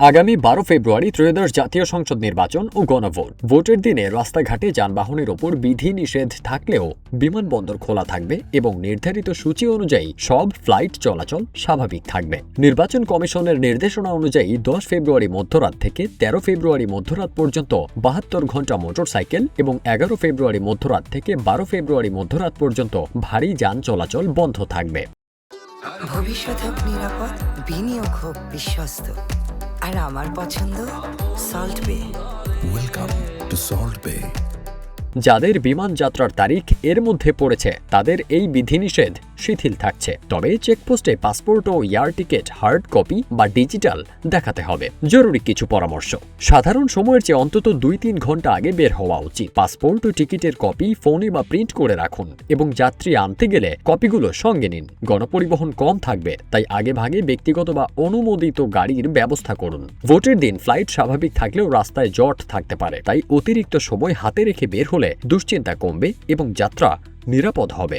আগামী 12 ফেব্রুয়ারি ত্রয়োদশ জাতীয় সংসদ নির্বাচন ও গণভোট। ভোটের দিনে রাস্তাঘাটে যানবাহনের ওপর বিধিনিষেধ থাকলেও বিমানবন্দর খোলা থাকবে এবং নির্ধারিত সূচি অনুযায়ী সব ফ্লাইট চলাচল স্বাভাবিক থাকবে। নির্বাচন কমিশনের নির্দেশনা অনুযায়ী 10 ফেব্রুয়ারি মধ্যরাত থেকে 13 ফেব্রুয়ারি মধ্যরাত পর্যন্ত 72 ঘন্টা মোটরসাইকেল এবং 11 ফেব্রুয়ারি মধ্যরাত থেকে 12 ফেব্রুয়ারি মধ্যরাত পর্যন্ত ভারী যান চলাচল বন্ধ থাকবে। ভবিষ্যৎ হোক নিরাপদ, বিনিয়োগ হোক বিশ্বস্ত, আর আমার পছন্দ সল্ট বে। ওয়েলকাম টু সল্ট বে। যাদের বিমান যাত্রার তারিখ এর মধ্যে পড়েছে তাদের এই বিধিনিষেধ শিথিল থাকছে, তবে চেকপোস্টে পাসপোর্ট ও এয়ার টিকিট হার্ড কপি বা ডিজিটাল দেখাতে হবে। জরুরি কিছু পরামর্শ: সাধারণ সময়ের চেয়ে অন্তত 2-3 ঘন্টা আগে বের হওয়া উচিত। পাসপোর্ট ও টিকিটের কপি ফোনে বা প্রিন্ট করে রাখুন এবং যাত্রী আনতে গেলে কপিগুলো সঙ্গে নিন। গণপরিবহন কম থাকবে, তাই আগেভাগে ব্যক্তিগত বা অনুমোদিত গাড়ির ব্যবস্থা করুন। ভোটের দিন ফ্লাইট স্বাভাবিক থাকলেও রাস্তায় জট থাকতে পারে, তাই অতিরিক্ত সময় হাতে রেখে বের হলে দুশ্চিন্তা কমবে এবং যাত্রা নিরাপদ হবে।